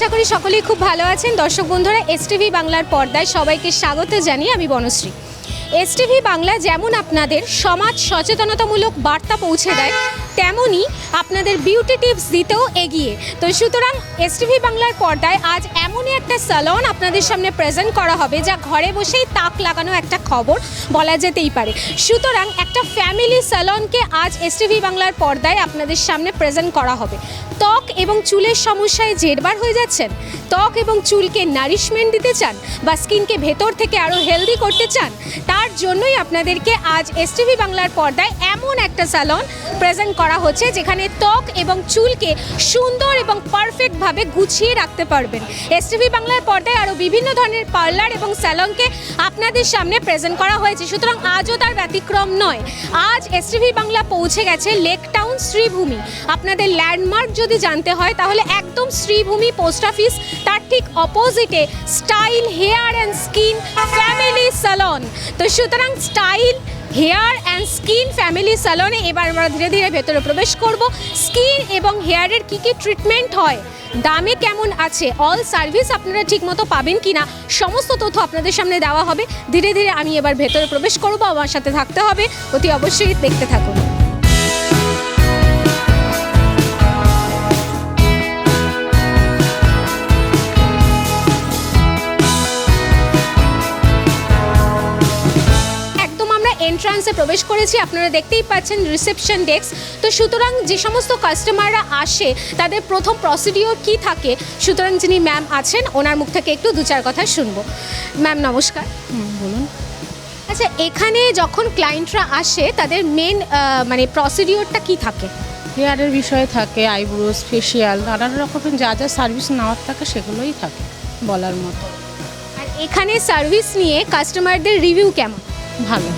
আশা করি সকলেই খুব ভালো আছেন। দর্শক বন্ধুরা, এসটিভি বাংলার পর্দায় সবাইকে স্বাগত জানিয়ে আমি বনশ্রী। এসটিভি বাংলা যেমন আপনাদের সমাজ সচেতনতামূলক বার্তা পৌঁছে দেয়, তেমনই আপনাদের বিউটি টিপস দিতেও এগিয়ে। তো সুতরাং এসটিভি বাংলার পর্দায় আজ এমনই একটা স্যালন আপনাদের সামনে প্রেজেন্ট করা হবে যা ঘরে বসেই তাক লাগানো একটা খবর বলা যেতেই পারে। সুতরাং একটা ফ্যামিলি স্যালনকে আজ এসটিভি বাংলার পর্দায় আপনাদের সামনে প্রেজেন্ট করা হবে। ত্বক এবং চুলের সমস্যায় জেরবার হয়ে যাচ্ছেন, ত্বক এবং চুলকে নারিশমেন্ট দিতে চান বা স্কিনকে ভেতর থেকে আরও হেলদি করতে চান, তার জন্যই আপনাদেরকে আজ এসটিভি বাংলার পর্দায় এমন একটা স্যালন প্রেজেন্ট করা হচ্ছে যেখানে ত্বক এবং চুলকে সুন্দর এবং পারফেক্টভাবে গুছিয়ে রাখতে পারবেন। এসটিভি বাংলার পর্দায় আরও বিভিন্ন ধরনের পার্লার এবং স্যালনকে আপনাদের সামনে প্রেজেন্ট করা হয়েছে, সুতরাং আজও তার ব্যতিক্রম নয়। আজ এসটিভি বাংলা পৌঁছে গেছে লেক টাউন শ্রীভূমি। আপনাদের ল্যান্ডমার্ক যদি জানতে হয় তাহলে একদম শ্রীভূমি পোস্ট অফিস, তার ঠিক অপোজিটে style hair and skin family salon. তো সুতরাং style hair and skin family স্যালনে এবার আমরা ধীরে ধীরে ভেতরে প্রবেশ করব। স্কিন এবং হেয়ারের কী কী ট্রিটমেন্ট হয়, দামে কেমন আছে, অল সার্ভিস আপনারা ঠিকমতো পাবেন কি না, সমস্ত তথ্য আপনাদের সামনে দেওয়া হবে। ধীরে ধীরে আমি এবার ভেতরে প্রবেশ করব, আমার সাথে থাকতে হবে, অতি অবশ্যই দেখতে থাকুন। এন্ট্রান্সে প্রবেশ করেছি, আপনারা দেখতেই পাচ্ছেন রিসেপশন ডেস্ক। তো সুতরাং যে সমস্ত কাস্টমাররা আসে তাদের প্রথম প্রসিডিওর কি থাকে, সুতরাং যিনি ম্যাম আছেন ওনার মুখ থেকে একটু দু চার কথা শুনবো। ম্যাম নমস্কার। বলুন। আচ্ছা, এখানে যখন ক্লায়েন্টরা আসে তাদের মেন মানে প্রসিডিওরটা কি থাকে? হেয়ারের বিষয়ে থাকে, আইব্রোস, ফেসিয়াল, নানান রকমের যা যা সার্ভিস নেওয়ার থাকে সেগুলোই থাকে বলার মতো। আর এখানে সার্ভিস নিয়ে কাস্টমারদের রিভিউ কেমন? ভালো।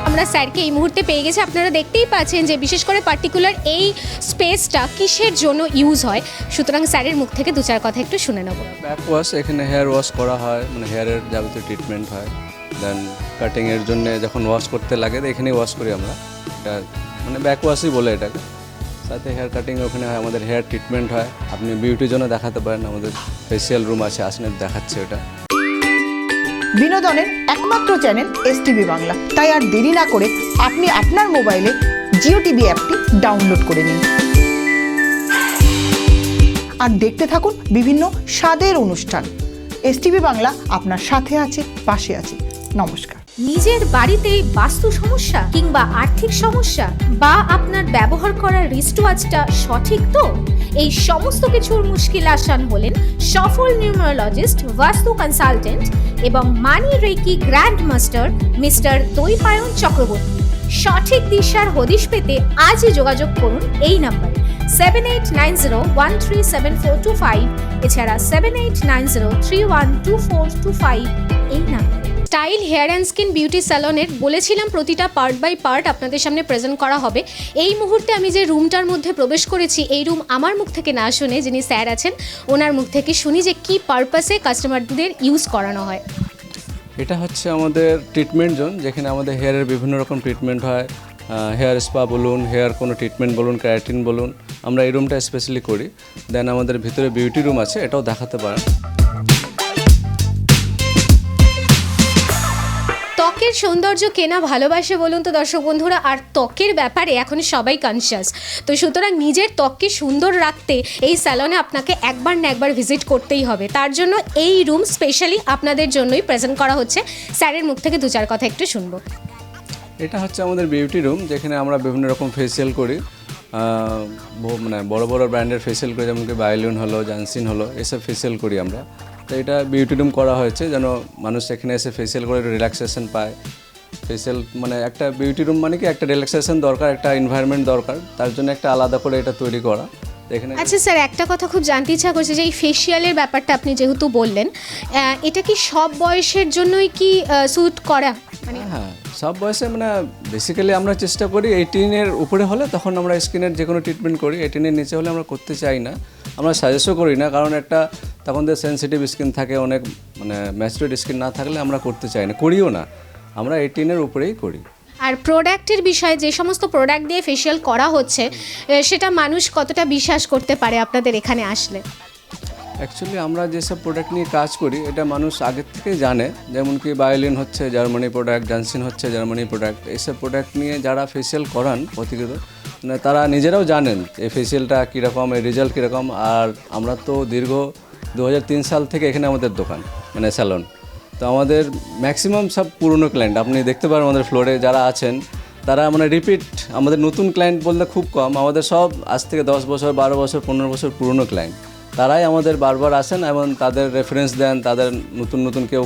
আমরা স্যারকে এই মুহূর্তে পেয়ে গেছি। আপনারা দেখতেই পাচ্ছেন যে বিশেষ করে পার্টিকুলার এই স্পেসটা কিসের জন্য ইউজ হয়, সুতরাং স্যারের মুখ থেকে দু চার কথা একটু শুনে নেব। ব্যাক ওয়াশ, এখানে হেয়ার ওয়াশ করা হয়, মানে হেয়ারের যাবতীয় ট্রিটমেন্ট হয়। দেন কাটিংয়ের জন্য যখন ওয়াশ করতে লাগে এখানেই ওয়াশ করি আমরা, এটা মানে ব্যাক ওয়াশই বলে এটাকে। সাথে হেয়ার কাটিং ওখানে হয়, আমাদের হেয়ার ট্রিটমেন্ট হয়। আপনি বিউটির জন্য দেখাতে পারেন, আমাদের ফেসিয়াল রুম আছে, আসলে দেখাচ্ছে ওটা। বিনোদনের একমাত্র চ্যানেল এসটিভি বাংলা, তাই আর দেরি না করে আপনি আপনার মোবাইলে জিও টিভি অ্যাপটি ডাউনলোড করে নিন আর দেখতে থাকুন বিভিন্ন স্বাদের অনুষ্ঠান। এসটিভি বাংলা আপনার সাথে আছে, পাশে আছে। নমস্কার। নিজের বাড়িতে বাস্তু সমস্যা কিংবা আর্থিক সমস্যা, বা আপনার ব্যবহার করা রিস্টওয়াচটা সঠিক তো, এই সমস্ত কিছুর মুশকিল আসান হলেন সফল নিউমারোলজিস্ট, বাস্তু কনসালটেন্ট এবং money reiki grand master mister Dwaipayan Chakraborty. সঠিক দিশার হদিশ পেতে আজই যোগাযোগ করুন এই নাম্বারে 7890137425, এছাড়া 7890312425 এই নাম্বারে। Style hair and skin beauty স্যালনের বলেছিলাম প্রতিটা পার্ট বাই পার্ট আপনাদের সামনে প্রেজেন্ট করা হবে। এই মুহূর্তে আমি যে রুমটার মধ্যে প্রবেশ করেছি, এই রুম আমার মুখ থেকে না শুনে যিনি স্যার আছেন ওনার মুখ থেকে শুনি যে কী পারপাসে কাস্টমারদের ইউজ করানো হয়। এটা হচ্ছে আমাদের ট্রিটমেন্ট জোন, যেখানে আমাদের হেয়ারের বিভিন্ন রকম ট্রিটমেন্ট হয়। হেয়ার স্পা বলুন, হেয়ার কোনো ট্রিটমেন্ট বলুন, ক্যারাটিন বলুন, আমরা এই রুমটা স্পেশালি করি। দেন আমাদের ভিতরে বিউটি রুম আছে, এটাও দেখাতে পারেন। ত্বকের সৌন্দর্য কেনা ভালোবাসে বলুন তো দর্শক বন্ধুরা, আর ত্বকের ব্যাপারে এখন সবাই কনসিয়াস। তো সুতরাং নিজের ত্বককে সুন্দর রাখতে এই স্যালনে আপনাকে একবার না একবার ভিজিট করতেই হবে। তার জন্য এই রুম স্পেশালি আপনাদের জন্যই প্রেজেন্ট করা হচ্ছে। স্যারের মুখ থেকে দু চার কথা একটু শুনবো। এটা হচ্ছে আমাদের বিউটি রুম, যেখানে আমরা বিভিন্ন রকম ফেসিয়াল করি, মানে বড় বড় ব্র্যান্ডের ফেসিয়াল করি, যেমন কি বায়োলিন হলো, জানসিন হলো, এসব ফেসিয়াল করি আমরা। তো এটা বিউটি রুম করা হয়েছে যেন মানুষ এখানে এসে ফেসিয়াল করে রিল্যাক্সেশন পায়। ফেসিয়াল মানে একটা বিউটি রুম মানে কি একটা রিল্যাক্সেশন দরকার, একটা এনভায়রনমেন্ট দরকার, তার জন্য একটা আলাদা করে এটা তৈরি করা। এখানে আচ্ছা স্যার, একটা কথা খুব জানতে ইচ্ছা করছে যে এই ফেসিয়ালের ব্যাপারটা আপনি যেহেতু বললেন, এটা কি সব বয়সের জন্যই কি স্যুট করা? মানে হ্যাঁ, সব বয়সে, মানে বেসিক্যালি আমরা চেষ্টা করি 18-এর উপরে হলে তখন আমরা স্কিনের যে কোনো ট্রিটমেন্ট করি, 18-এর নিচে হলে আমরা করতে চাই না, আমরা সাজেস্টও করি না। কারণ একটা তখন তো সেনসিটিভ স্কিন থাকে, অনেক মানে ম্যাচুরেড স্কিন না থাকলে আমরা করতে চাই না, করিও না, আমরা 18-এর উপরেই করি। আর প্রোডাক্টের বিষয়ে যে সমস্ত প্রোডাক্ট দিয়ে ফেসিয়াল করা হচ্ছে সেটা মানুষ কতটা বিশ্বাস করতে পারে আপনাদের এখানে আসলে? অ্যাকচুয়ালি আমরা যেসব প্রোডাক্ট নিয়ে কাজ করি এটা মানুষ আগের থেকেই জানে, যেমন কি বায়োলিন হচ্ছে জার্মানি প্রোডাক্ট, জনসন হচ্ছে জার্মানি প্রোডাক্ট। এইসব প্রোডাক্ট নিয়ে যারা ফেসিয়াল করান প্রতিনিয়ত মানে তারা নিজেরাও জানেন এই ফেসিয়ালটা কীরকম, এই রেজাল্ট কীরকম। আর আমরা তো দীর্ঘ 2003 সাল থেকে এখানে আমাদের দোকান মানে স্যালন, তো আমাদের ম্যাক্সিমাম সব পুরনো ক্লায়েন্ট, আপনি দেখতে পারেন আমাদের ফ্লোরে যারা আছেন তারা মানে রিপিট, আমাদের নতুন ক্লায়েন্ট বলতে খুব কম, আমাদের সব আজ থেকে 10 বছর 12 বছর 15 বছর পুরনো ক্লায়েন্ট। তারাই আমাদের বারবার আসেন এবং তাদের রেফারেন্স দেন, তাদের নতুন নতুন কেউ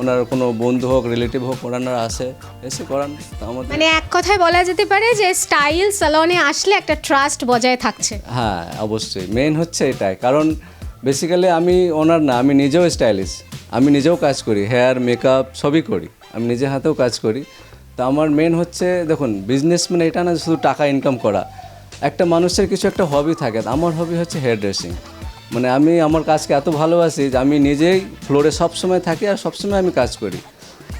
ওনার কোনো বন্ধু হোক রিলেটিভ হোক ওনারা আসে এসে করান। তো আমাদের মানে এক কথায় বলা যেতে পারে যে স্টাইল স্যালনে আসলে একটা ট্রাস্ট বজায় থাকছে। হ্যাঁ অবশ্যই, মেন হচ্ছে এটাই, কারণ বেসিক্যালি আমি ওনার না, আমি নিজেও স্টাইলিস্ট, আমি নিজেও কাজ করি, হেয়ার মেকআপ সবই করি, আমি নিজে হাতেও কাজ করি। তো আমার মেন হচ্ছে দেখুন বিজনেস মানে এটা না শুধু টাকা ইনকাম করা, একটা মানুষের কিছু একটা হবি থাকে, আমার হবি হচ্ছে হেয়ার ড্রেসিং। মানে আমি আমার কাজকে এত ভালোবাসি যে আমি নিজেই ফ্লোরে সবসময় থাকি আর সবসময় আমি কাজ করি,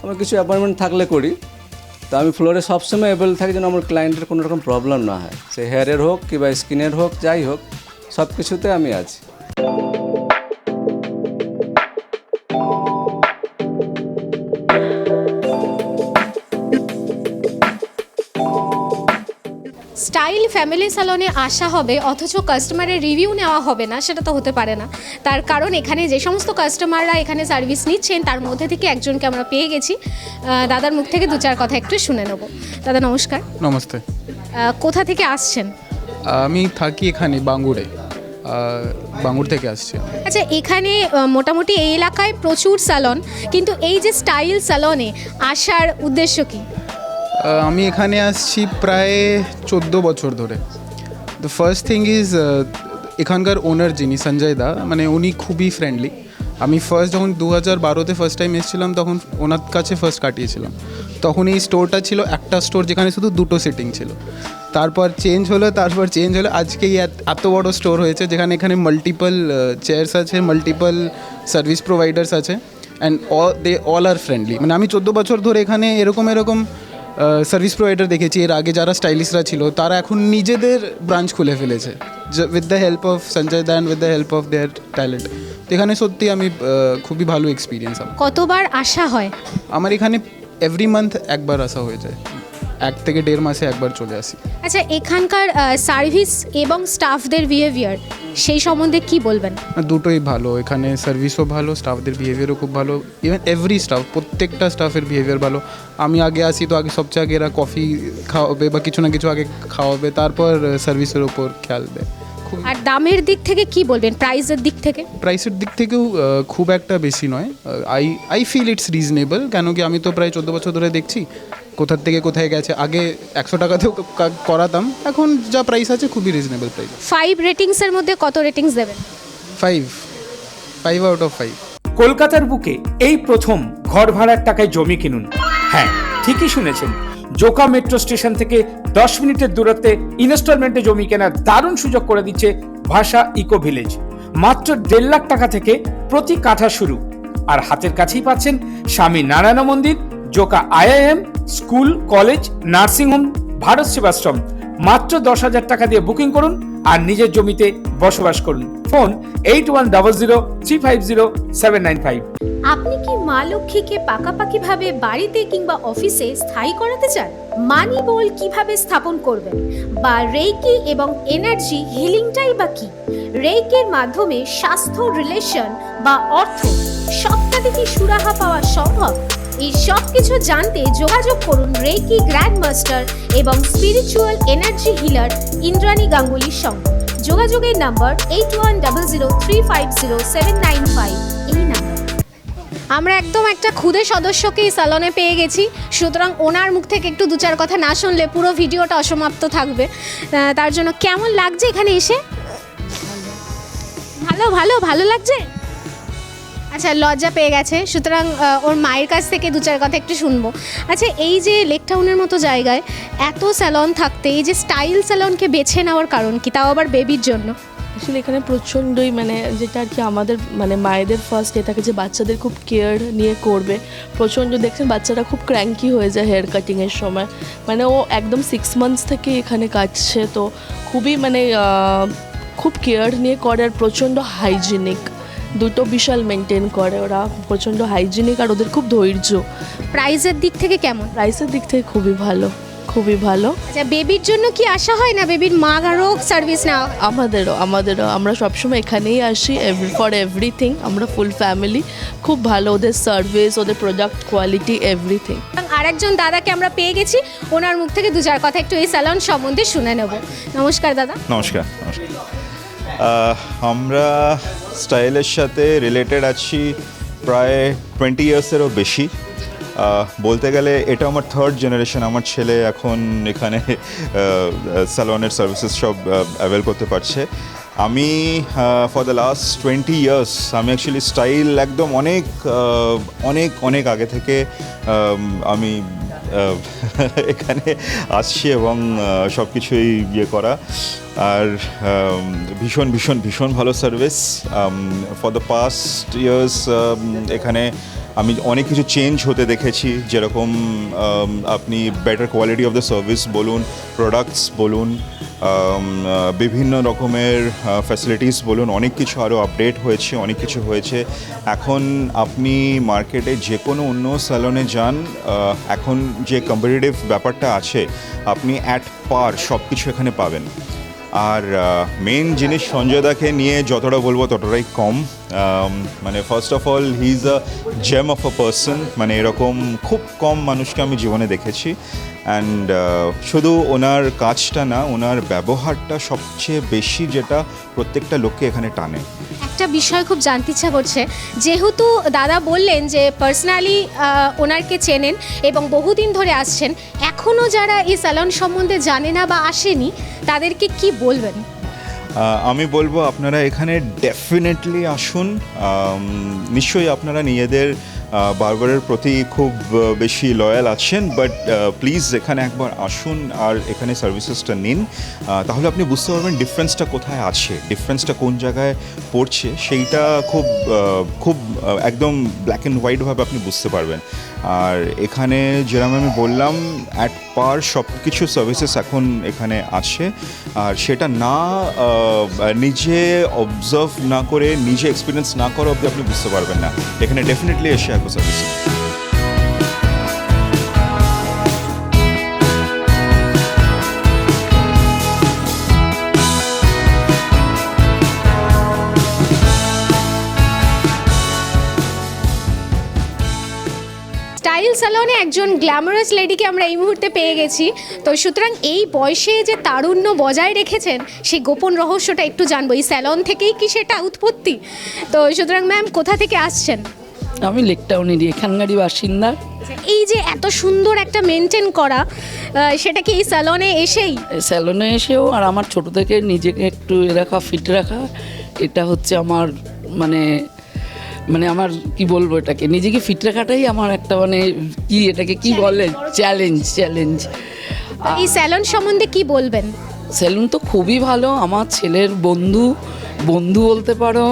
আমার কিছু অ্যাপয়েন্টমেন্ট থাকলে করি, তো আমি ফ্লোরে সবসময় অ্যাভেলেবল থাকি যেন আমার ক্লায়েন্টের কোনো রকম প্রবলেম না হয়, সে হেয়ারের হোক কিংবা স্কিনের হোক যাই হোক সব কিছুতে আমি আছি। স্টাইল ফ্যামিলি স্যালনে আসা হবে অথচ কাস্টমারের রিভিউ নেওয়া হবে না, সেটা তো হতে পারে না। তার কারণ এখানে যে সমস্ত কাস্টমাররা এখানে সার্ভিস নিচ্ছেন তার মধ্যে থেকে একজনকে আমরা পেয়ে গেছি। দাদার মুখ থেকে 2-4 কথা একটু শুনে নেব। দাদা নমস্কার। নমস্তে। কোথা থেকে আসছেন? আমি থাকি এখানে বাঙ্গুরে, বাঙ্গুর থেকে আসছি। আচ্ছা, এখানে মোটামুটি এই এলাকায় প্রচুর স্যালন, কিন্তু এই যে স্টাইল স্যালনে আসার উদ্দেশ্য কি? আমি এখানে আসছি প্রায় 14 বছর ধরে। দ্য ফার্স্ট থিং ইজ এখানকার ওনার যিনি সঞ্জয় দা, মানে উনি খুবই ফ্রেন্ডলি। আমি ফার্স্ট যখন 2012-তে ফার্স্ট টাইম এসেছিলাম তখন ওনার কাছে ফার্স্ট কাটিয়েছিলাম। তখন এই স্টোরটা ছিল একটা স্টোর যেখানে শুধু 2টো সিটিং ছিল, তারপর চেঞ্জ হলো, আজকে এত বড় স্টোর হয়েছে যেখানে এখানে মাল্টিপল চেয়ার্স আছে, মাল্টিপল সার্ভিস প্রোভাইডার্স আছে, and they all are friendly. মানে আমি 14 বছর ধরে এখানে এরকম সার্ভিস প্রোভাইডার দেখেছি। এর আগে যারা স্টাইলিস্টরা ছিল তারা এখন নিজেদের ব্রাঞ্চ খুলে ফেলেছে with the help of Sanjay da and with the help of their talent. তো এখানে সত্যি আমি খুবই ভালো এক্সপিরিয়েন্স আমার। কতবার আসা হয়? আমার এখানে এভরি মান্থ একবার আসা হয়ে যায়, 1 থেকে 1.5 মাসে একবার চলে আসি। আচ্ছা, এখানকার সার্ভিস এবং স্টাফদের বিহেভিয়ার সেই সম্বন্ধে কি বলবেন? দুটোই ভালো, এখানে সার্ভিসও ভালো, স্টাফদের বিহেভিয়ারও খুব ভালো। ইভেন এভরি স্টাফ, প্রত্যেকটা স্টাফের বিহেভিয়ার ভালো। আমি আগে আসি তো আগে সবচেয়ে আগে এরা কফি খাওয়াবে বা কিছু না কিছু আগে খাওয়াবে, তারপর সার্ভিসের ওপর খেয়াল দেয়। আর দামের দিক থেকে কি বলবেন? প্রাইসের দিক থেকে? প্রাইসের দিক থেকেও খুব একটা বেশি নয়। আই ফিল ইটস রিজনেবল, কেন কি আমি তো প্রায় 14 বছর ধরে দেখছি কোথার থেকে কোথায় গেছে। আগে 100 টাকাতেও করাতাম, এখন যা প্রাইস আছে খুবই রিজনেবল প্রাইস। 5 রেটিংসের মধ্যে কত রেটিংস দেবেন? 5 আউট অফ 5। কলকাতার বুকে এই প্রথম ঘর ভাড়ার টাকায় জমি কিনুন। হ্যাঁ, ঠিকই শুনেছেন, জোকা মেট্রো স্টেশন থেকে 10 মিনিটের দূরত্বে ইনস্টলমেন্টে জমি কেনার দারুণ সুযোগ করে দিচ্ছে ভাষা ইকো ভিলেজ। মাত্র 1.5 লাখ টাকা থেকে প্রতি কাঠা শুরু, আর হাতের কাছেই পাচ্ছেন স্বামী নারায়ণ মন্দির, Joka IIM, school, college, nursing home, Bharat Sevashram. মাত্র 10,000 টাকা দিয়ে বুকিং করুন আর নিজের জমিতে বসবাস করুন। ফোন 8100350795। আপনি কি মা লক্ষ্মীকে পাকাপাকিভাবে বাড়িতে কিংবা অফিসে স্থায়ী করাতে চান? মানি বল কিভাবে স্থাপন করবেন, বা রেইকি এবং এনার্জি হিলিংটাই বা কি? রেইকির মাধ্যমে স্বাস্থ্য, রিলেশন বা অর্থ সবটাতে কি সুরাহা পাওয়া সম্ভব? এই সব কিছু জানতে যোগাযোগ করুন রেইকি গ্র্যান্ড মাস্টার এবং স্পিরিচুয়াল এনার্জি হিলার ইন্দ্রাণী গাঙ্গুলির সঙ্গে। যোগাযোগের নাম্বার 8100350795, এই নাম্বার। আমরা একদম একটা খুদে সদস্যকে এই স্যালনে পেয়ে গেছি, সুতরাং ওনার মুখ থেকে একটু 2-4 কথা না শুনলে পুরো ভিডিওটা অসমাপ্ত থাকবে। তার জন্য কেমন লাগছে এখানে এসে? ভালো লাগছে। আচ্ছা, লজ্জা পেয়ে গেছে, সুতরাং ওর মায়ের কাছ থেকে 2-4 কথা একটু শুনবো। আচ্ছা, এই যে লেক টাউনের মতো জায়গায় এত স্যালন থাকতে এই যে স্টাইল স্যালনকে বেছে নেওয়ার কারণ কি, তাও আবার বেবির জন্য? অ্যাকচুয়ালি এখানে প্রচণ্ডই মানে যেটা আর কি আমাদের মানে মায়েদের ফার্স্ট থাকে যে বাচ্চাদের খুব কেয়ার নিয়ে করবে। প্রচণ্ড দেখছেন বাচ্চারা খুব ক্র্যাঙ্কি হয়ে যায় হেয়ার কাটিংয়ের সময়, মানে ও একদম 6 মান্থস থেকে এখানে কাটছে, তো খুবই মানে খুব কেয়ার নিয়ে করে আর প্রচণ্ড হাইজিনিক, দুটো বিশাল মেনটেন করে ওরা, প্রচণ্ড হাইজিনিক আর ওদের খুব ধৈর্য। প্রাইসের দিক থেকে কেমন? প্রাইসের দিক থেকে খুবই ভালো, খুবই ভালো। আচ্ছা, বেবির জন্য কি আসা হয় না? বেবির মারও সার্ভিস নেওয়া? আমাদেরও আমরা সবসময় এখানেই আসি ফর এভরিথিং। আমরা ফুল ফ্যামিলি, খুব ভালো ওদের সার্ভিস, ওদের প্রোডাক্ট কোয়ালিটি, এভরিথিং। আর একজন দাদাকে আমরা পেয়ে গেছি, ওনার মুখ থেকে 2-4 কথা একটু এই স্যালন সম্বন্ধে শুনে নেব। নমস্কার দাদা। নমস্কার। আমরা স্টাইলের সাথে রিলেটেড আছি প্রায় 20 ইয়ার্সেরও বেশি। বলতে গেলে এটা আমার 3rd জেনারেশন। আমার ছেলে এখন এখানে স্যালনের সার্ভিসেস সব অ্যাভেল করতে পারছে। আমি ফর দ্য লাস্ট 20 ইয়ার্স আমি অ্যাকচুয়ালি স্টাইল একদম অনেক আগে থেকে আমি এখানে আসছি এবং সব কিছুই ইয়ে করা, আর ভীষণ ভালো service. For the past years এখানে আমি অনেক কিছু চেঞ্জ হতে দেখেছি, যেরকম আপনি better quality of the service বলুন, প্রোডাক্টস বলুন, বিভিন্ন রকমের ফ্যাসিলিটিস বলুন, অনেক কিছু আরও আপডেট হয়েছে, অনেক কিছু হয়েছে। এখন আপনি মার্কেটে যে কোনো অন্য স্যালনে যান, এখন যে কম্পিটিটিভ ব্যাপারটা আছে আপনি অ্যাট পার সব কিছু এখানে পাবেন। আর মেন জিনিস সঞ্জয়দাকে নিয়ে যতটা বলবো ততটাই কম। মানে first of all he is a gem of a person, মানে এরকম খুব কম মানুষকে আমি জীবনে দেখেছি। অ্যান্ড শুধু ওনার কাজটা না, ওনার ব্যবহারটা সবচেয়ে বেশি যেটা প্রত্যেকটা লোককে এখানে টানে। একটা বিষয় খুব জানতে ইচ্ছা করছে, যেহেতু দাদা বললেন যে পার্সোনালি ওনারকে চেনেন এবং বহুদিন ধরে আসছেন, এখনও যারা এই স্যালন সম্বন্ধে জানে না বা আসেনি তাদেরকে কি বলবেন? আমি বলবো আপনারা এখানে ডেফিনেটলি আসুন। নিশ্চয়ই আপনারা নিজেদের বারবারের প্রতি খুব বেশি লয়াল আছেন, বাট প্লিজ এখানে একবার আসুন আর এখানে সার্ভিসেসটা নিন, তাহলে আপনি বুঝতে পারবেন ডিফারেন্সটা কোথায় আছে, ডিফারেন্সটা কোন জায়গায় পড়ছে, সেইটা খুব একদম ব্ল্যাক অ্যান্ড হোয়াইটভাবে আপনি বুঝতে পারবেন। আর এখানে যেরকম আমি বললাম অ্যাট পার সব কিছু সার্ভিসেস এখন এখানে আছে, আর সেটা না নিজে অবজার্ভ না করে, নিজে এক্সপিরিয়েন্স না করে অবধি আপনি বুঝতে পারবেন না। এখানে ডেফিনেটলি এসে একবার সার্ভিস। স্টাইল স্যালনে একজন গ্ল্যামারাস লেডিকে আমরা এই মুহূর্তে পেয়ে গেছি, তো সুতরাং এই বয়সে যে তারুণ্য বজায় রেখেছেন সেই গোপন রহস্যটা একটু জানবো। এই স্যালন থেকেই কি সেটা উৎপত্তি? তো সুতরাং ম্যাম কোথা থেকে আসছেন? আমি লেক টাউনেরই, এখানকারই বাসিন্দা। এই যে এত সুন্দর একটা মেনটেন করা, সেটা কি এই স্যালনে এসেই? স্যালনে এসেও, আর আমার ছোট থেকে নিজেকে একটু রাখা, ফিট রাখা, এটা হচ্ছে আমার মানে আমার কি বলবো, এটাকে নিজেকে ফিট রাখাটাই আমার একটা মানে কি এটাকে কি বলে, চ্যালেঞ্জ। এই স্যালন সম্বন্ধে কি বলবেন? স্যালুন তো খুবই ভালো, আমার ছেলের বন্ধু বলতে পারো,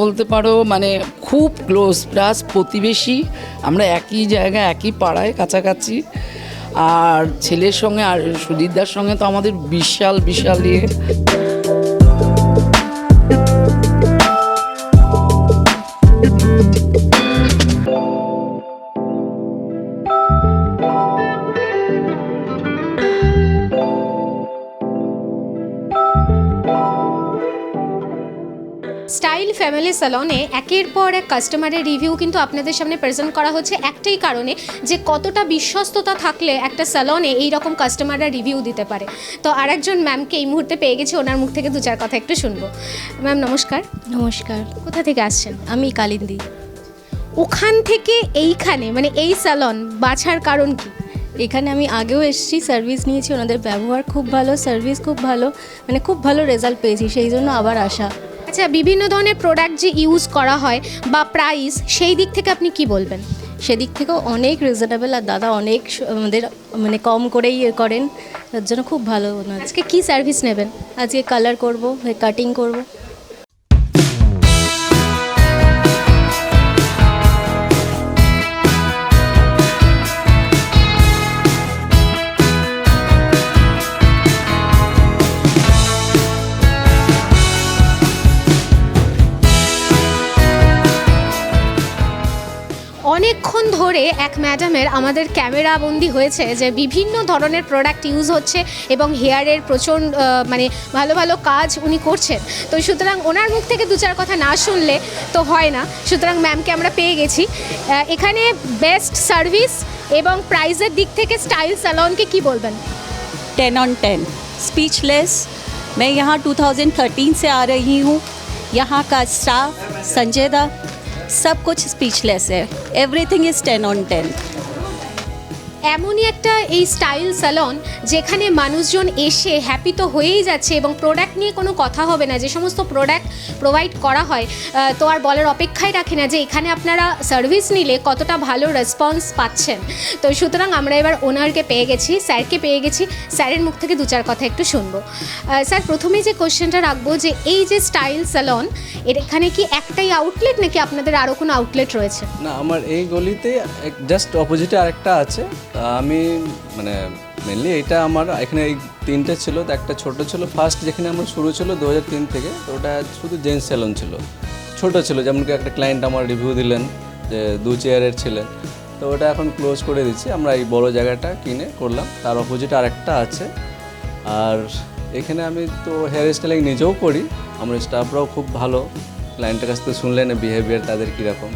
বলতে পারো, মানে খুব ক্লোজ, প্লাস প্রতিবেশী, আমরা একই জায়গায় একই পাড়ায় কাছাকাছি। আর ছেলের সঙ্গে আর সুদীপদার সঙ্গে তো আমাদের বিশাল ইয়ে। স্টাইল ফ্যামিলি স্যালনে একের পর এক কাস্টমারের রিভিউ কিন্তু আপনাদের সামনে প্রেজেন্ট করা হচ্ছে একটাই কারণে, যে কতটা বিশ্বস্ততা থাকলে একটা স্যালনে এইরকম কাস্টমাররা রিভিউ দিতে পারে। তো আরেকজন ম্যামকে এই মুহূর্তে পেয়ে গেছি, ওনার মুখ থেকে 2-4 কথা একটু শুনবো। ম্যাম নমস্কার। নমস্কার। কোথা থেকে আসছেন? আমি কালিন্দী। ওখান থেকে এইখানে মানে এই স্যালন বাছার কারণ কি? এখানে আমি আগেও এসেছি, সার্ভিস নিয়েছি, ওনাদের ব্যবহার খুব ভালো, সার্ভিস খুব ভালো, মানে খুব ভালো রেজাল্ট পেয়েছি, সেই জন্য আবার আসা। আচ্ছা, বিভিন্ন ধরনের প্রোডাক্ট যে ইউজ করা হয় বা প্রাইস, সেই দিক থেকে আপনি কি বলবেন? সেদিক থেকেও অনেক রিজনেবল, আর দাদা অনেক আমাদের মানে কম করেই করেন, তার জন্য খুব ভালো ওনার। আজকে কি সার্ভিস নেবেন? আজকে কালার করব, কাটিং করব। অনেকক্ষণ ধরে এক ম্যাডামের আমাদের ক্যামেরা বন্দি হয়েছে যে বিভিন্ন ধরনের প্রোডাক্ট ইউজ হচ্ছে এবং হেয়ারের প্রচণ্ড মানে ভালো ভালো কাজ উনি করছেন। তো সুতরাং ওনার মুখ থেকে দু চার কথা না শুনলে তো হয় না, সুতরাং ম্যামকে আমরা পেয়ে গেছি। এখানে বেস্ট সার্ভিস এবং প্রাইসের দিক থেকে স্টাইল স্যালনকে কি বলবেন? 10 on 10, स्पीचलेस। मैं यहाँ 2013 से आ रही हूँ। यहाँ का स्टाफ, संजय दा, सब कुछ स्पीचलेस है। Everything is 10 on 10। এমনই একটা এই স্টাইল স্যালন যেখানে মানুষজন এসে হ্যাপি তো হয়েই যাচ্ছে এবং প্রোডাক্ট নিয়ে কোনো কথা হবে না। যে সমস্ত প্রোডাক্ট প্রোভাইড করা হয় তো আর বলার অপেক্ষাই রাখে না যে এখানে আপনারা সার্ভিস নিলে কতটা ভালো রেসপন্স পাচ্ছেন। তো সুতরাং আমরা এবার ওনারকে পেয়ে গেছি, স্যারকে পেয়ে গেছি, স্যারের মুখ থেকে দু চার কথা একটু শুনবো। স্যার, প্রথমেই যে কোশ্চেনটা রাখবো যে এই যে স্টাইল স্যালন, এখানে কি একটাই আউটলেট নাকি আপনাদের আরও কোনো আউটলেট রয়েছে? না, আমার এই গলিতে জাস্ট অপোজিটে আরেকটা আছে। আমি মানে মেনলি এটা আমার এখানে এই তিনটে ছিল, তো একটা ছোট ছিল ফার্স্ট, যেখানে আমার শুরু ছিল 2003 থেকে। তো ওটা শুধু জেন্টস স্যালন ছিল, ছোট ছিল। যেমন কি একটা ক্লায়েন্ট আমার রিভিউ দিলেন যে 2 চেয়ারের ছিলেন, তো ওটা এখন ক্লোজ করে দিচ্ছি। আমরা এই বড় জায়গাটা কিনে করলাম। তার অপোজিটে আরেকটা আছে। আর এখানে আমি তো হেয়ার স্টাইলিং নিজেও করি, আমার স্টাফরাও খুব ভালো। ক্লায়েন্টের কাছ থেকে শুনলেন বিহেভিয়ার তাদের কীরকম।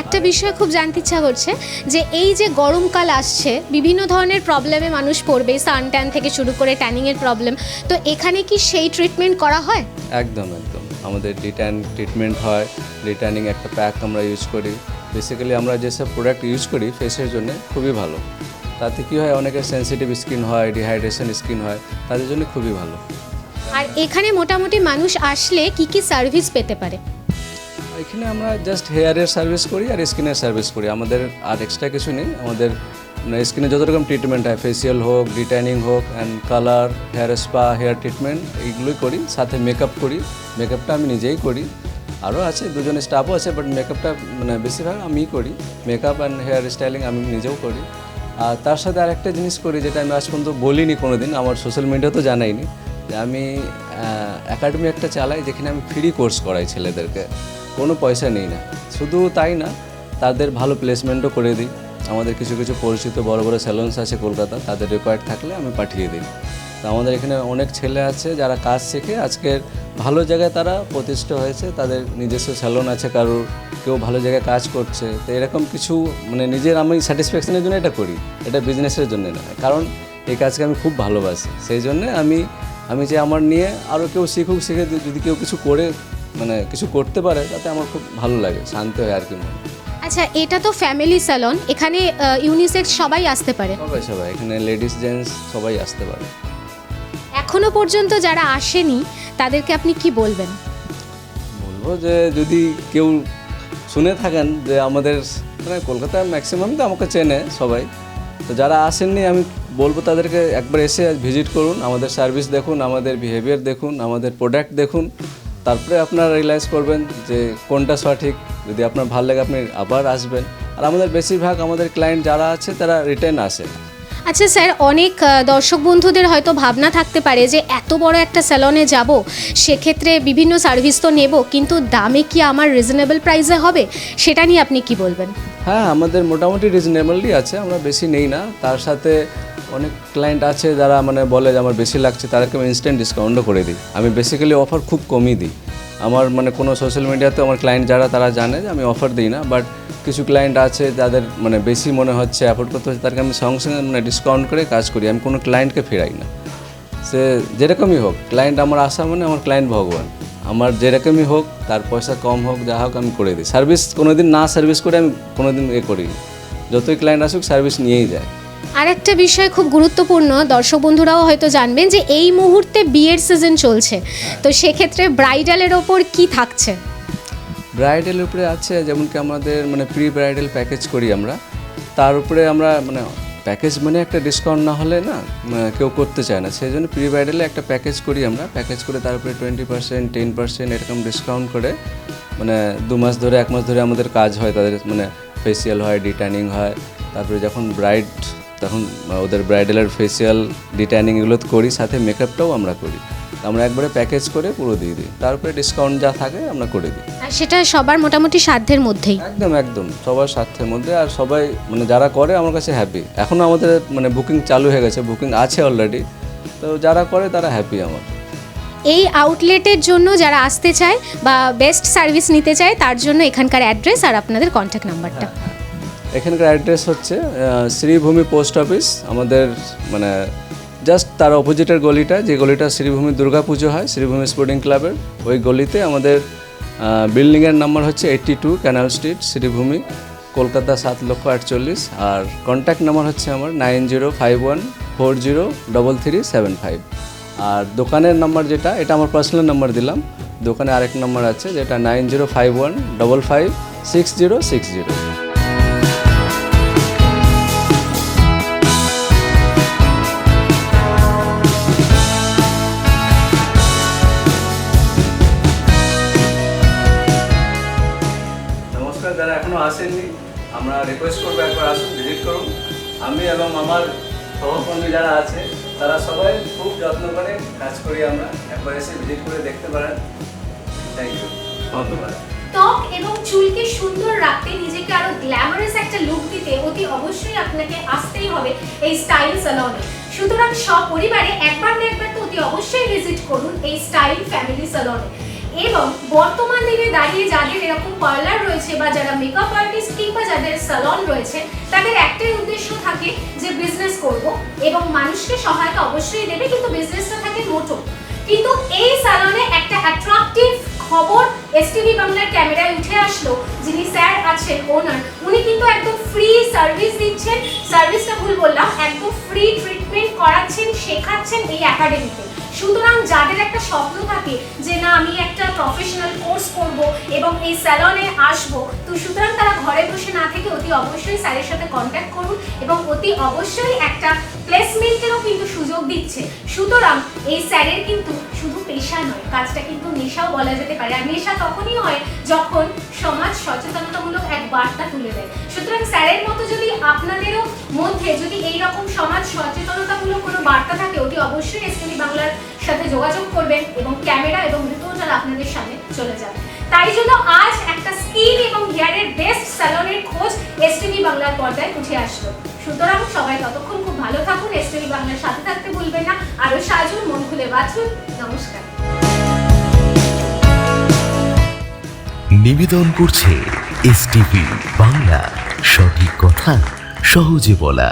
একটা বিষয় খুব জানতে ইচ্ছা করছে যে এই যে গরমকাল আসছে, বিভিন্ন ধরনের প্রবলেমে মানুষ পড়বে, সান ট্যান থেকে শুরু করে ট্যানিংয়ের প্রবলেম, তো এখানে কি সেই ট্রিটমেন্ট করা হয়? একদম একদম, আমাদের ডিট্যান ট্রিটমেন্ট হয়। ডিট্যানিং একটা প্যাক আমরা ইউজ করি। বেসিক্যালি আমরা যেসব প্রোডাক্ট ইউজ করি ফেসের জন্য খুবই ভালো। তাতে কী হয়, অনেকের সেন্সিটিভ স্কিন হয়, ডিহাইড্রেশন স্কিন হয়, তাদের জন্য খুবই ভালো। আর এখানে মোটামুটি মানুষ আসলে কি কি সার্ভিস পেতে পারে? এখানে আমরা জাস্ট হেয়ারের সার্ভিস করি আর স্কিনের সার্ভিস করি। আমাদের আর এক্সট্রা কিছু নেই। আমাদের স্কিনে যত রকম ট্রিটমেন্ট হয়, ফেসিয়াল হোক, ডিট্যানিং হোক, and colour, hair spa, hair treatment, এইগুলোই করি। সাথে মেকআপ করি, মেকআপটা আমি নিজেই করি। আরও আছে, দুজন স্টাফও আছে, বাট মেকআপটা মানে বেশিরভাগ আমিই করি। মেকআপ অ্যান্ড হেয়ার স্টাইলিং আমি নিজেও করি। আর তার সাথে আরেকটা জিনিস করি যেটা আমি আজ পর্যন্ত বলিনি কোনো দিন, আমার সোশ্যাল মিডিয়াতে জানাইনি, যে আমি একাডেমি একটা চালাই যেখানে আমি ফ্রি কোর্স করাই ছেলেদেরকে, কোনো পয়সা নিই না। শুধু তাই না, তাদের ভালো প্লেসমেন্টও করে দিই। আমাদের কিছু কিছু পরিচিত বড় বড় স্যালুনস আছে কলকাতা, তাদের রিকোয়ার্ড থাকলে আমি পাঠিয়ে দিই। তো আমাদের এখানে অনেক ছেলে আছে যারা কাজ শেখে আজকের ভালো জায়গায় তারা প্রতিষ্ঠা হয়েছে, তাদের নিজস্ব স্যালুন আছে, কারোর কেউ ভালো জায়গায় কাজ করছে। তো এরকম কিছু মানে নিজের আমি স্যাটিসফ্যাকশনের জন্য এটা করি, এটা বিজনেসের জন্য না। কারণ এই কাজকে আমি খুব ভালোবাসি, সেই জন্যে আমি যে আমার নিয়ে আরও কেউ শিখুক, শিখে যদি কেউ কিছু করে মানে কিছু করতে পারে, তাতে আমার খুব ভালো লাগে, শান্তি হয় আর কি মনে। আচ্ছা, এটা তো ফ্যামিলি স্যালন, এখানে ইউনিসেক্স সবাই আসতে পারে? সবাই এখানে লেডিস জেন্টস সবাই আসতে পারে। এখনো পর্যন্ত যারা আসেনি তাদেরকে আপনি কি বলবেন? বলবো যে যদি কেউ শুনে থাকেন যে আমাদের মানে কলকাতায় ম্যাক্সিমাম তো আমাকে চেনে সবাই, তো যারা আসেননি আমি বলবো তাদেরকে একবার এসে ভিজিট করুন, আমাদের সার্ভিস দেখুন, আমাদের বিহেভিয়ার দেখুন, আমাদের প্রোডাক্ট দেখুন, তারপরে আপনারা রিয়েলাইজ করবেন যে কোনটা সঠিক। যদি আপনার ভালো লাগে আপনি আবার আসবেন। আর আমাদের বেশিরভাগ আমাদের ক্লায়েন্ট যারা আছে তারা রিটার্ন আসে। আচ্ছা স্যার, অনেক দর্শক বন্ধুদের হয়তো ভাবনা থাকতে পারে যে এত বড় একটা স্যালনে যাব, সেক্ষেত্রে বিভিন্ন সার্ভিস তো নেব, কিন্তু দামে কি আমার রিজনেবল প্রাইসে হবে, সেটা নিয়ে আপনি কি বলবেন? হ্যাঁ, আমাদের মোটামুটি রিজনেবলই আছে, আমরা বেশি নেই না। তার সাথে অনেক ক্লায়েন্ট আছে যারা মানে বলে যে আমার বেশি লাগছে, তাদেরকে আমি ইনস্ট্যান্ট ডিসকাউন্টও করে দিই। আমি বেসিক্যালি অফার খুব কমই দিই। আমার মানে কোনো সোশ্যাল মিডিয়াতে আমার ক্লায়েন্ট যারা তারা জানে যে আমি অফার দিই না, বাট কিছু ক্লায়েন্ট আছে যাদের মানে বেশি মনে হচ্ছে, অ্যাফোর্ড করতে হচ্ছে, তাদেরকে আমি সঙ্গে সঙ্গে মানে ডিসকাউন্ট করে কাজ করি। আমি কোনো ক্লায়েন্টকে ফেরাই না, সে যেরকমই হোক। ক্লায়েন্ট আমার আসা মানে আমার ক্লায়েন্ট ভগবান, আমার যেরকমই হোক, তার পয়সা কম হোক যা হোক আমি করে দিই। সার্ভিস কোনোদিন না সার্ভিস করে আমি কোনোদিন করি, যতই ক্লায়েন্ট আসুক সার্ভিস নিয়েই যায়। আর একটা বিষয় খুব গুরুত্বপূর্ণ, দর্শক বন্ধুরাও হয়তো জানবেন যে এই মুহূর্তে বিয়ের সিজন চলছে, তো সেক্ষেত্রে ব্রাইডালের ওপর কি থাকছে? ব্রাইডালের উপরে আছে, যেমন কি আমাদের মানে প্রি ব্রাইডাল প্যাকেজ করি আমরা, তার উপরে আমরা মানে প্যাকেজ মানে একটা ডিসকাউন্ট না হলে না কেউ করতে চায় না, সেই জন্য প্রি ব্রাইডালে একটা প্যাকেজ করি আমরা, প্যাকেজ করে তার উপরে 20%, 10% এরকম ডিসকাউন্ট করে মানে 2 মাস ধরে 1 মাস ধরে আমাদের কাজ হয়, তাদের মানে ফেসিয়াল হয়, ডিট্যানিং হয়, তারপরে যখন ব্রাইড তখন ওদের ব্রাইডালের ফেসিয়াল ডিট্যানিং এগুলো করি, সাথে মেকআপটাও আমরা করি। আমরা একবারে প্যাকেজ করে পুরো দিয়ে দিই, তারপরে ডিসকাউন্ট যা থাকে আমরা করে দিই। আর সেটা সবার মোটামুটি সাধ্যের মধ্যেই। একদম সবার স্বার্থের মধ্যে, আর সবাই মানে যারা করে আমার কাছে হ্যাপি। এখনও আমাদের মানে বুকিং চালু হয়ে গেছে, বুকিং আছে অলরেডি, তো যারা করে তারা হ্যাপি আমার। এই আউটলেটের জন্য যারা আসতে চায় বা বেস্ট সার্ভিস নিতে চায় তার জন্য এখানকার অ্যাড্রেস আর আপনাদের কন্ট্যাক্ট নাম্বারটা। এখানকার অ্যাড্রেস হচ্ছে শ্রীভূমি পোস্ট অফিস, আমাদের মানে জাস্ট তার অপোজিটের গলিটা, যে গলিটা শ্রীভূমি দুর্গা পুজো হয়, শ্রীভূমি স্পোর্টিং ক্লাবের ওই গলিতে আমাদের বিল্ডিংয়ের নাম্বার হচ্ছে 82 ক্যানাল স্ট্রিট, শ্রীভূমি, কলকাতা 7,48,000। আর কন্ট্যাক্ট নাম্বার হচ্ছে আমার 9051403375। আর দোকানের নাম্বার যেটা, এটা আমার পার্সোনাল নাম্বার দিলাম, দোকানে আরেক নাম্বার আছে যেটা 9051556060। যারা এখনো আসেননি, আমরা রিকোয়েস্ট করবো একবার আসুন, ভিজিট করুন। আমি এবং আমার সহকর্মী যারা আছে তারা সবাই খুব যত্ন করে কাজ করি আমরা, একবার এসে ভিজিট করে দেখতে পারেন। থ্যাংক ইউ, ধন্যবাদ। ত্বক এবং চুলকে সুন্দর রাখতে, নিজেকে আরো গ্ল্যামারাস একটা লুক দিতে অতি অবশ্যই আপনাকে আসতেই হবে এই স্টাইল স্যালনে। সুতরাং সপরিবারে একবার না একবার তো অতি অবশ্যই ভিজিট করুন এই স্টাইল ফ্যামিলি স্যালনে। এবং বর্তমান দিনে দাঁড়িয়ে যাদের এরকম পার্লার রয়েছে বা যারা মেকআপ আর্টিস্ট কিংবা যাদের স্যালন রয়েছে, তাদের একটাই উদ্দেশ্য থাকে যে বিজনেস করব এবং মানুষকে সহায়তা অবশ্যই দেবে, কিন্তু বিজনেসটা থাকে মোটো। কিন্তু এই স্যালনে একটা অ্যাট্রাকটিভ খবর এসটিভি বাংলার ক্যামেরায় উঠে আসলো, যিনি স্যার আছেন ওনার, উনি কিন্তু একদম ফ্রি সার্ভিস দিচ্ছেন, সার্ভিসটা ভুল বললাম, একদম ফ্রি ট্রিটমেন্ট করাচ্ছেন, শেখাচ্ছেন এই একাডেমিতে। সুতরাং যাদের একটা স্বপ্ন থাকে যে না আমি একটা প্রফেশনাল কোর্স করব এবং এই স্যালনে আসবো, তো সুতরাং তারা ঘরে বসে না থেকে অতি অবশ্যই স্যারের সাথে কন্ট্যাক্ট করুন এবং অতি অবশ্যই একটা প্লেসমেন্টেরও কিন্তু সুযোগ দিচ্ছে। সুতরাং এই স্যারের কিন্তু শুধু পেশা নয়, কাজটা কিন্তু নেশাও বলা যেতে পারে। আর নেশা তখনই হয় যখন সমাজ সচেতনতামূলক এক বার্তা তুলে দেয়। সুতরাং স্যারের মতো যদি আপনাদেরও মধ্যে যদি এইরকম সমাজ সচেতনতামূলক কোনো বার্তা থাকে, অতি অবশ্যই এসটিভি বাংলার সাথে যোগাযোগ করবেন এবং ক্যামেরা এবং রিপোর্টার আপনাদের সামনে চলে যাবে। তাই জন্য আজ একটা স্কিন এবং হেয়ারের বেস্ট স্যালনের খোঁজ এসটিভি বাংলার পর্দায় উঠে আসলো। সুতরাং সবাই ততক্ষণ খুব ভালো থাকুন, এসটিভি বাংলার সাথে থাকতে ভুলবেন না, আরো সাজুন, মন খুলে বাঁচুন। নমস্কার। নিবেদন করছে এসটিভি বাংলা, সঠিক কথা সহজে বলা।